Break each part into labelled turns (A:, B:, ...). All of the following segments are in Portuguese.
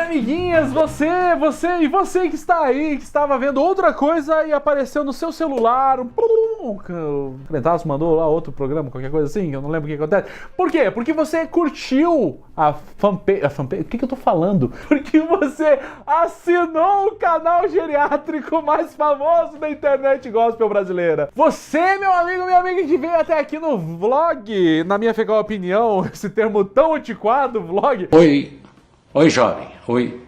A: amiguinhas, você que está aí, que estava vendo outra coisa e apareceu no seu celular, o Crentaço mandou lá outro programa, qualquer coisa assim, eu não lembro o que acontece. Por quê? Porque você curtiu a fanpage, o que eu tô falando? Porque você assinou o canal geriátrico mais famoso da internet gospel brasileira. Você, meu amigo, minha amiga que veio até aqui no vlog, na minha fecal opinião, esse termo tão antiquado, vlog.
B: Oi, jovem. Oi.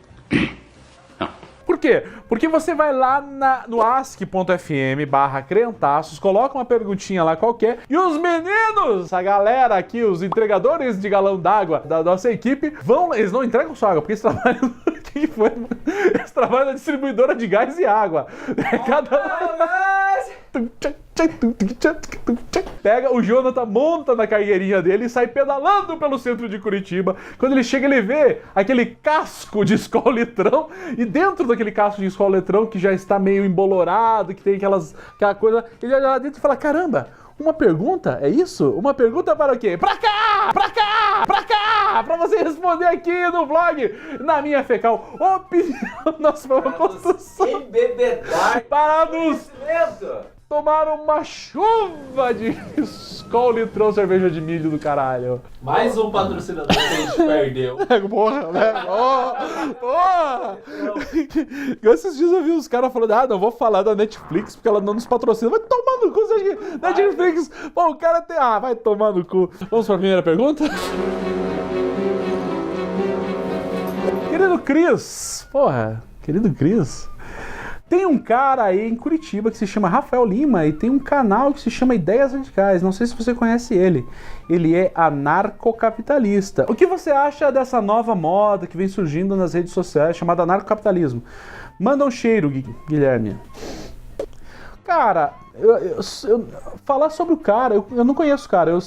A: Por quê? Porque você vai lá no ask.fm/crentaços, coloca uma perguntinha lá qualquer e os meninos, a galera aqui, os entregadores de galão d'água da nossa equipe, eles não entregam só água, porque eles trabalham... O que foi? Eles trabalham na distribuidora de gás e água. Pega, o Jonathan monta na cargueirinha dele e sai pedalando pelo centro de Curitiba. Quando ele chega, ele vê aquele casco de Skol litrão, e dentro daquele casco de Skol litrão, que já está meio embolorado, que tem aquela coisa, ele olha lá dentro e fala: caramba, uma pergunta? É isso? Uma pergunta para o quê? Pra cá! Pra cá! Pra cá! Pra você responder aqui no vlog, na minha fecal opinião. Nossa, foi uma construção.
C: Embebedar
A: para nos
C: conhecimento.
A: Tomar uma chuva de Skol litrão, cerveja de milho do caralho.
C: Mais um patrocinador que a gente perdeu.
A: Porra, né? Porra! Esses dias eu vi os caras falando: não vou falar da Netflix porque ela não nos patrocina. Vai tomar no cu, você acha que Netflix... Pô, o cara tem... vai tomar no cu. Vamos para a primeira pergunta? Querido Cris, tem um cara aí em Curitiba que se chama Rafael Lima e tem um canal que se chama Ideias Radicais. Não sei se você conhece ele. Ele é anarcocapitalista. O que você acha dessa nova moda que vem surgindo nas redes sociais chamada anarcocapitalismo? Manda um cheiro, Guilherme. Cara, falar sobre o cara, eu não conheço o cara, eu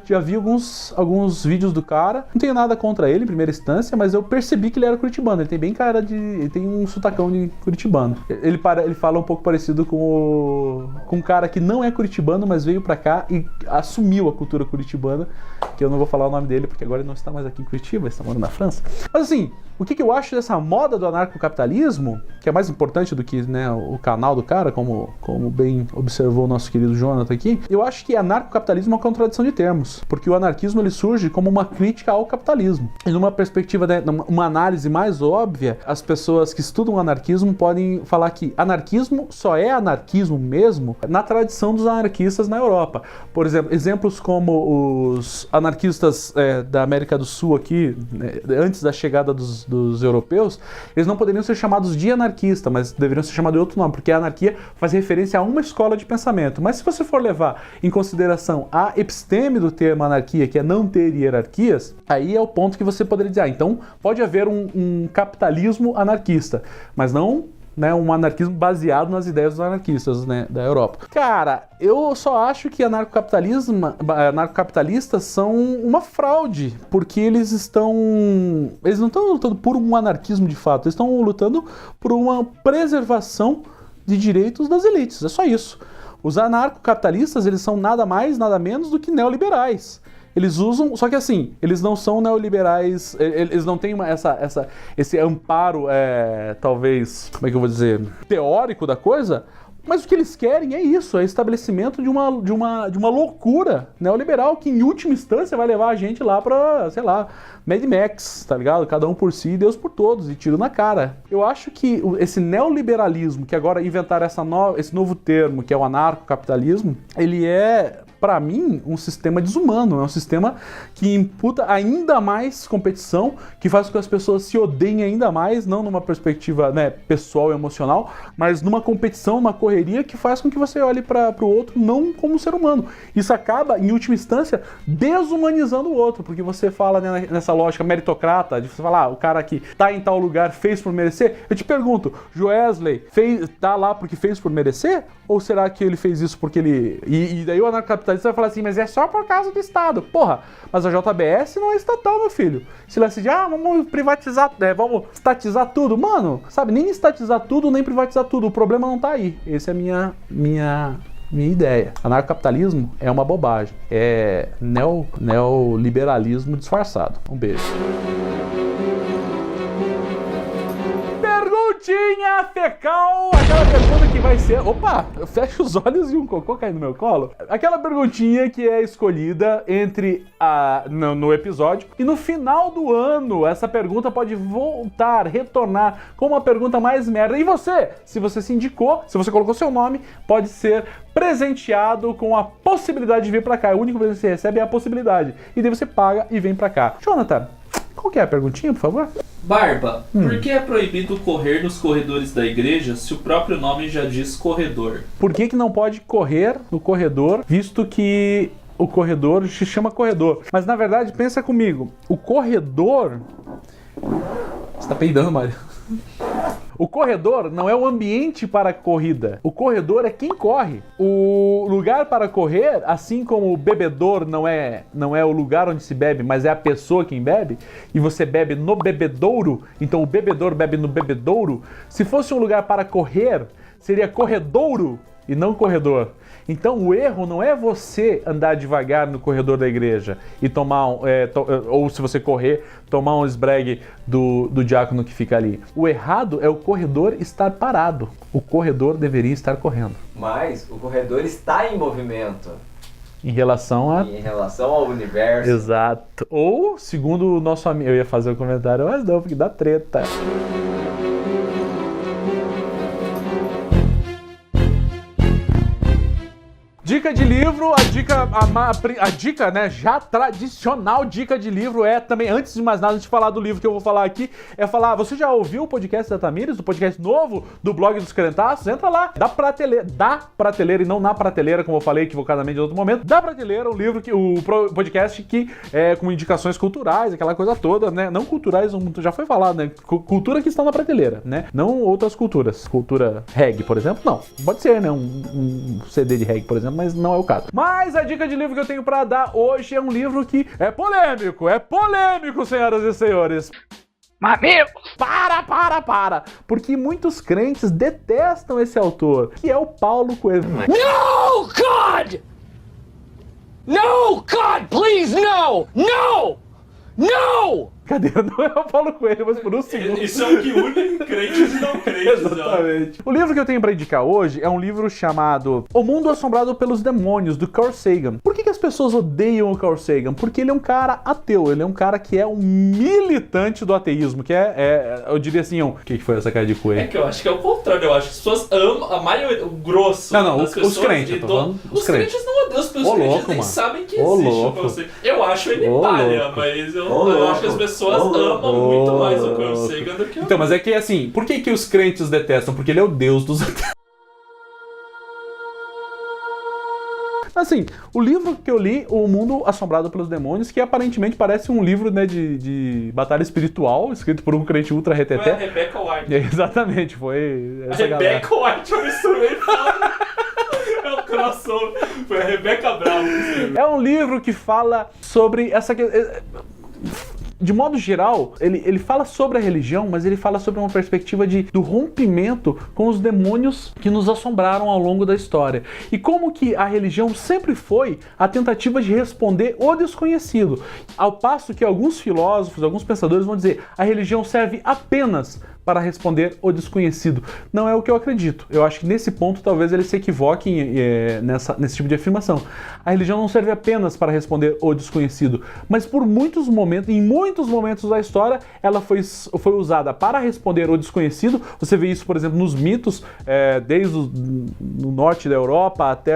A: já vi alguns vídeos do cara, não tenho nada contra ele em primeira instância, mas eu percebi que ele era curitibano, ele tem bem cara de... ele tem um sotacão de curitibano. Ele fala um pouco parecido com um cara que não é curitibano, mas veio pra cá e assumiu a cultura curitibana, que eu não vou falar o nome dele, porque agora ele não está mais aqui em Curitiba, ele está morando na França. Mas assim, o que eu acho dessa moda do anarcocapitalismo, que é mais importante do que, né, o canal do cara, como bem observou o nosso querido Jonathan aqui, eu acho que anarcocapitalismo é uma contradição de termos, porque o anarquismo ele surge como uma crítica ao capitalismo. E numa perspectiva, né, uma análise mais óbvia, as pessoas que estudam o anarquismo podem falar que anarquismo só é anarquismo mesmo na tradição dos anarquistas na Europa. Por exemplo, exemplos como os anarquistas da América do Sul aqui, né, antes da chegada dos europeus, eles não poderiam ser chamados de anarquista, mas deveriam ser chamados de outro nome, porque a anarquia faz referência a uma escola de pensamento. Mas se você for levar em consideração a episteme do termo anarquia, que é não ter hierarquias, aí é o ponto que você poderia dizer: então pode haver um capitalismo anarquista, mas não, né, um anarquismo baseado nas ideias dos anarquistas, né, da Europa. Cara, eu só acho que anarcocapitalistas são uma fraude, porque eles não estão lutando por um anarquismo de fato, eles estão lutando por uma preservação de direitos das elites, é só isso. Os anarcocapitalistas, eles são nada mais, nada menos do que neoliberais. Eles usam, só que assim, eles não são neoliberais, eles não têm esse amparo, talvez, como é que eu vou dizer, teórico da coisa, mas o que eles querem é isso, é estabelecimento de uma loucura neoliberal que em última instância vai levar a gente lá pra, sei lá, Mad Max, tá ligado? Cada um por si e Deus por todos, e tiro na cara. Eu acho que esse neoliberalismo, que agora inventaram esse novo termo, que é o anarcocapitalismo, ele é, para mim, um sistema desumano, é um sistema que imputa ainda mais competição, que faz com que as pessoas se odeiem ainda mais, não numa perspectiva, né, pessoal e emocional, mas numa competição, uma correria que faz com que você olhe para o outro não como um ser humano. Isso acaba, em última instância, desumanizando o outro, porque você fala, né, nessa lógica meritocrata, de você falar, o cara que tá em tal lugar fez por merecer. Eu te pergunto, Joesley tá lá porque fez por merecer? Ou será que ele fez isso porque ele... E daí o anarcocapitalista vai falar assim, mas é só por causa do Estado. Porra, mas a JBS não é estatal, meu filho. Se ela decide, vamos privatizar, vamos estatizar tudo. Mano, sabe, nem estatizar tudo, nem privatizar tudo. O problema não tá aí. Essa é a minha ideia. Anarcocapitalismo é uma bobagem. É neoliberalismo disfarçado. Um beijo. Pergunta fecal, aquela pergunta que vai ser... Opa, eu fecho os olhos e um cocô cai no meu colo. Aquela perguntinha que é escolhida entre no episódio e no final do ano, essa pergunta pode voltar, retornar como a pergunta mais merda. E você, se você se indicou, se você colocou seu nome, pode ser presenteado com a possibilidade de vir pra cá. O único presente que você recebe é a possibilidade. E daí você paga e vem pra cá. Jonathan, qual que é a perguntinha, por favor?
C: Barba, por que é proibido correr nos corredores da igreja se o próprio nome já diz corredor?
A: Por que não pode correr no corredor, visto que o corredor se chama corredor? Mas na verdade, pensa comigo, o corredor... Você tá peidando, Mário? O corredor não é o ambiente para a corrida. O corredor é quem corre. O lugar para correr, assim como o bebedor não é o lugar onde se bebe, mas é a pessoa quem bebe, e você bebe no bebedouro, então o bebedor bebe no bebedouro. Se fosse um lugar para correr, seria corredouro e não corredor. Então o erro não é você andar devagar no corredor da igreja e tomar, ou se você correr, tomar um esbregue do diácono que fica ali. O errado é o corredor estar parado. O corredor deveria estar correndo.
D: Mas o corredor está em movimento.
A: Em relação
D: ao universo.
A: Exato. Ou, segundo o nosso amigo... Eu ia fazer um comentário, mas não, porque dá treta. Dica de livro, a dica, né, já tradicional dica de livro é também, antes de mais nada, antes de falar do livro que eu vou falar aqui, é falar, você já ouviu o podcast da Tamires, o podcast novo do blog dos Crentaços? Entra lá, da prateleira e não na prateleira, como eu falei equivocadamente em outro momento, da prateleira, um livro, o podcast que é com indicações culturais, aquela coisa toda, né, não culturais, já foi falado, né, cultura que está na prateleira, né, não outras culturas, cultura reggae, por exemplo, não, pode ser, né, um CD de reggae, por exemplo, mas não é o caso. Mas a dica de livro que eu tenho pra dar hoje é um livro que é polêmico, senhoras e senhores. Mamilo! Para! Porque muitos crentes detestam esse autor, que é o Paulo Coelho.
E: No, God! No, God, please, no! No! No!
A: Cadê? Não é o Paulo Coelho, mas por um segundo.
C: Isso é o que une crentes e não crentes.
A: Exatamente. O livro que eu tenho pra indicar hoje é um livro chamado O Mundo Assombrado pelos Demônios, do Carl Sagan. Por que as pessoas odeiam o Carl Sagan? Porque ele é um cara ateu, ele é um cara que é um militante do ateísmo, que eu diria assim, o que foi essa cara de coelho?
C: É que eu acho que é o contrário, eu acho que as pessoas amam, a maioria, o grosso das pessoas...
A: Os crentes, eu tô falando.
C: Os crentes não odeiam, os crentes nem sabem que existe o Carl Sagan. Eu acho ele palha, mas eu acho que as pessoas amam muito mais o Carl Sagan do que o...
A: Então, mas é que assim, por que os crentes detestam? Porque ele é o deus dos ateus. Assim, o livro que eu li, O Mundo Assombrado pelos Demônios, que aparentemente parece um livro, né, de batalha espiritual, escrito por um crente ultra reteté.
C: Foi a Rebecca White.
A: Exatamente, foi essa
C: Rebecca White, eu misturei foda. É um crossover. Foi a Rebecca Brown que escreveu.
A: É um livro que fala sobre essa... De modo geral, ele fala sobre a religião, mas ele fala sobre uma perspectiva do rompimento com os demônios que nos assombraram ao longo da história. E como que a religião sempre foi a tentativa de responder o desconhecido. Ao passo que alguns filósofos, alguns pensadores vão dizer a religião serve apenas para responder o desconhecido. Não é o que eu acredito. Eu acho que nesse ponto talvez eles se equivoquem nesse tipo de afirmação. A religião não serve apenas para responder o desconhecido, mas em muitos momentos da história, ela foi usada para responder o desconhecido. Você vê isso, por exemplo, nos mitos, desde o norte da Europa até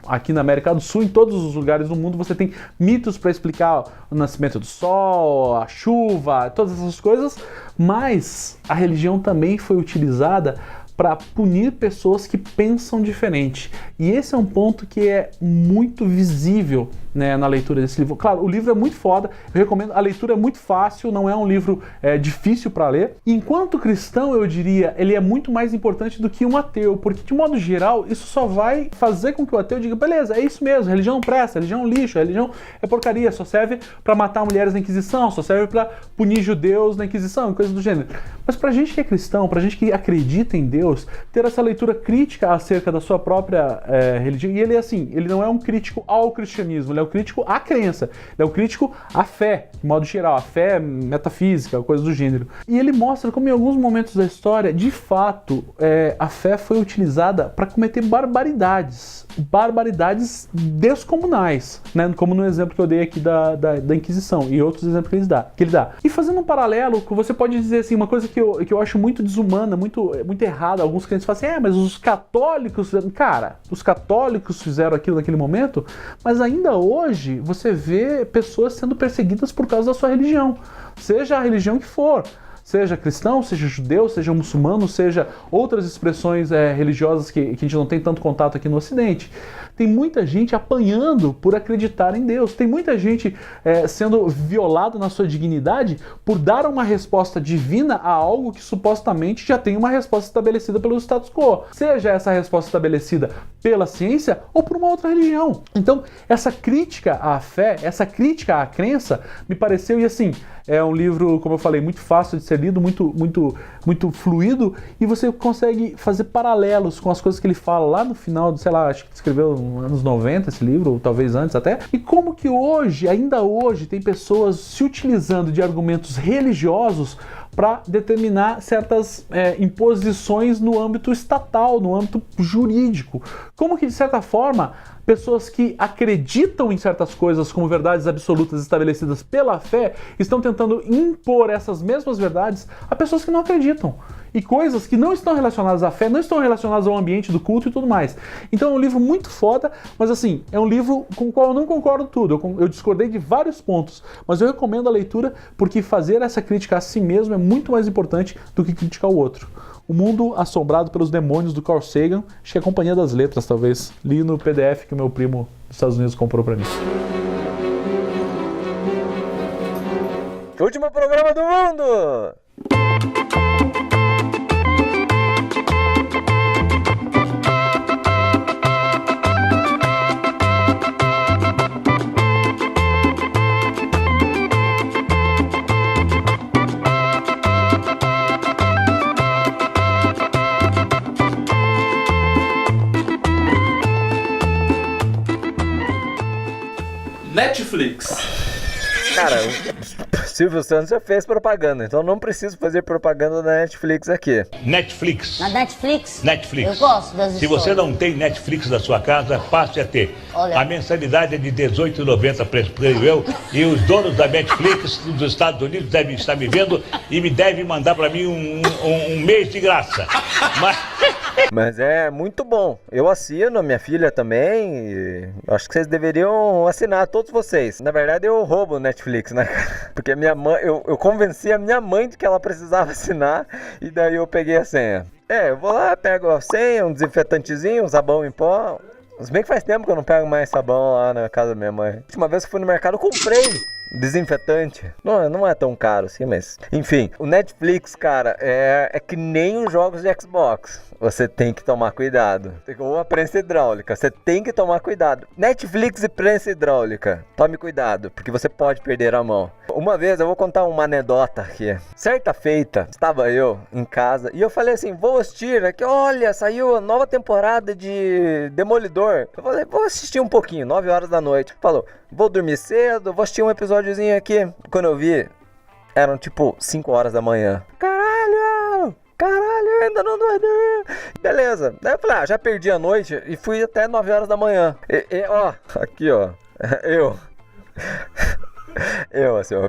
A: aqui na América do Sul, em todos os lugares do mundo você tem mitos para explicar o nascimento do sol, a chuva, todas essas coisas, mas a religião também foi utilizada para punir pessoas que pensam diferente. E esse é um ponto que é muito visível, né, na leitura desse livro. Claro, o livro é muito foda, eu recomendo, a leitura é muito fácil, não é um livro difícil para ler. Enquanto cristão, eu diria, ele é muito mais importante do que um ateu, porque de modo geral, isso só vai fazer com que o ateu diga, beleza, é isso mesmo, religião não presta, religião é um lixo, religião é porcaria, só serve para matar mulheres na Inquisição, só serve para punir judeus na Inquisição, coisas do gênero. Mas pra gente que é cristão, pra gente que acredita em Deus, Deus, ter essa leitura crítica acerca da sua própria religião. E ele, assim, ele não é um crítico ao cristianismo, ele é um crítico à crença, ele é um crítico à fé, de modo geral, a fé metafísica, coisa do gênero. E ele mostra como em alguns momentos da história, de fato, a fé foi utilizada para cometer barbaridades descomunais, né? Como no exemplo que eu dei aqui da Inquisição e outros exemplos que ele dá. E fazendo um paralelo, você pode dizer assim, uma coisa que eu acho muito desumana, muito errada. Alguns crentes falam assim, mas os católicos... Cara, os católicos fizeram aquilo naquele momento, mas ainda hoje você vê pessoas sendo perseguidas por causa da sua religião, seja a religião que for. Seja cristão, seja judeu, seja muçulmano, seja outras expressões religiosas que a gente não tem tanto contato aqui no Ocidente. Tem muita gente apanhando por acreditar em Deus. Tem muita gente sendo violada na sua dignidade por dar uma resposta divina a algo que supostamente já tem uma resposta estabelecida pelo status quo. Seja essa resposta estabelecida pela ciência ou por uma outra religião. Então, essa crítica à fé, essa crítica à crença, me pareceu, e assim, é um livro, como eu falei, muito fácil de ser lido, muito fluido, e você consegue fazer paralelos com as coisas que ele fala lá no final, sei lá, acho que escreveu nos anos 90 esse livro, ou talvez antes até, e como que hoje, ainda hoje, tem pessoas se utilizando de argumentos religiosos para determinar certas imposições no âmbito estatal, no âmbito jurídico. Como que, de certa forma, pessoas que acreditam em certas coisas como verdades absolutas estabelecidas pela fé estão tentando impor essas mesmas verdades a pessoas que não acreditam. E coisas que não estão relacionadas à fé, não estão relacionadas ao ambiente do culto e tudo mais. Então é um livro muito foda, mas assim, é um livro com o qual eu não concordo tudo. Eu discordei de vários pontos, mas eu recomendo a leitura porque fazer essa crítica a si mesmo é muito mais importante do que criticar o outro. O Mundo Assombrado pelos Demônios, do Carl Sagan, acho que é a Companhia das Letras, talvez. Li no PDF que o meu primo dos Estados Unidos comprou pra mim.
F: Último programa do mundo!
C: Netflix.
F: Cara, o Silvio Santos já fez propaganda, então não preciso fazer propaganda da Netflix aqui.
G: Netflix.
H: Na Netflix?
G: Netflix.
H: Eu gosto das
G: Se
H: histórias.
G: você não tem Netflix na sua casa, passe a ter.
H: Olha.
G: A mensalidade é de R$18,90, creio eu, e os donos da Netflix dos Estados Unidos devem estar me vendo e me devem mandar pra mim um mês de graça.
F: Mas é muito bom. Eu assino, minha filha também. E acho que vocês deveriam assinar, todos vocês. Na verdade, eu roubo o Netflix, né? Porque minha mãe, eu convenci a minha mãe de que ela precisava assinar. E daí eu peguei a senha. Eu vou lá, pego a senha, um desinfetantezinho, um sabão em pó. Se bem que faz tempo que eu não pego mais sabão lá na casa da minha mãe. A última vez que fui no mercado, eu comprei desinfetante. Não é tão caro assim, mas... Enfim, o Netflix, cara, é que nem os jogos de Xbox. Você tem que tomar cuidado. Ou a prensa hidráulica, você tem que tomar cuidado. Netflix e prensa hidráulica, tome cuidado, porque você pode perder a mão. Uma vez, eu vou contar uma anedota aqui. Certa feita, estava eu em casa e eu falei assim, vou assistir aqui, olha, saiu a nova temporada de Demolidor. Eu falei, vou assistir um pouquinho, 9 horas da noite. Falou, vou dormir cedo, vou assistir um episódiozinho aqui. Quando eu vi, eram tipo 5 horas da manhã. Caralho, ainda não dormi. Beleza. Daí eu falei, já perdi a noite e fui até 9 horas da manhã. Ó, aqui ó, eu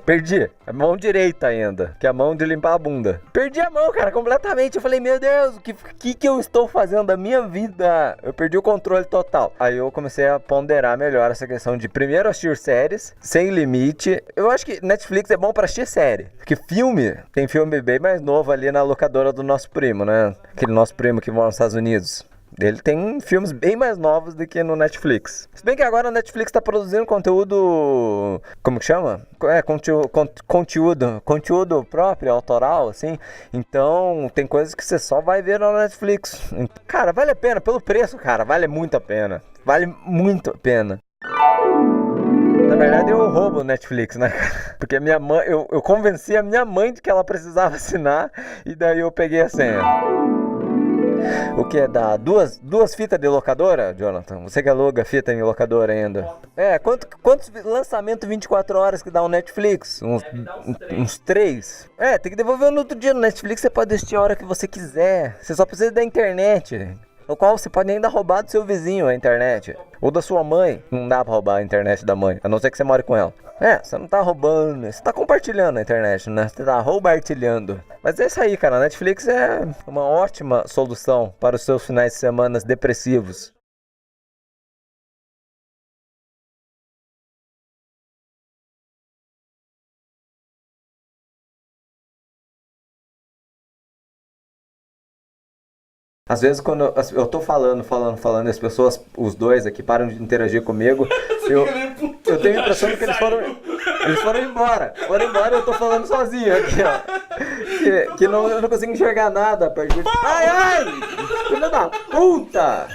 F: perdi a mão direita ainda, que é a mão de limpar a bunda. Perdi a mão, cara, completamente. Eu falei, meu Deus, o que eu estou fazendo da minha vida? Eu perdi o controle total. Aí eu comecei a ponderar melhor essa questão de primeiro assistir séries, sem limite. Eu acho que Netflix é bom pra assistir série, porque tem filme bem mais novo ali na locadora do nosso primo, né? Aquele nosso primo que mora nos Estados Unidos. Ele tem filmes bem mais novos do que no Netflix. Se bem que agora a Netflix está produzindo conteúdo... Como que chama? Conteúdo próprio, autoral, assim. Então, tem coisas que você só vai ver na Netflix. Cara, vale a pena. Pelo preço, cara, vale muito a pena. Vale muito a pena. Na verdade, eu roubo o Netflix, né? Porque minha mãe, eu convenci a minha mãe de que ela precisava assinar. E daí eu peguei a senha. O que é dar duas fitas de locadora, Jonathan? Você que aluga fita em locadora ainda. Quantos lançamentos 24 horas que dá o Netflix? Uns 3. Tem que devolver no outro dia no Netflix, você pode assistir a hora que você quiser. Você só precisa da internet. O qual você pode ainda roubar do seu vizinho a internet. Ou da sua mãe. Não dá pra roubar a internet da mãe, a não ser que você more com ela. Você não tá roubando, você tá compartilhando a internet, né? Você tá roubartilhando. Mas é isso aí, cara. A Netflix é uma ótima solução para os seus finais de semana depressivos. Às vezes quando eu tô falando, e as pessoas, os dois aqui, param de interagir comigo, eu tenho a impressão que eles foram embora. E eu tô falando sozinho aqui, ó. Que eu não consigo enxergar nada a partir de... Ai! Filho da puta!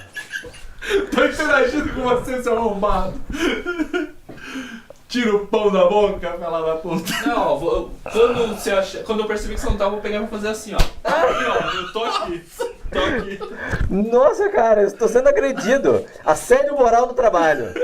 C: Tô interagindo com você, seu arrombado. Tira o pão da boca, fela da puta. Não, quando eu percebi que você não tava, eu vou pegar e vou fazer assim, ó. Aqui, ó, eu tô aqui.
F: Nossa, cara, eu estou sendo agredido. Assédio moral no trabalho.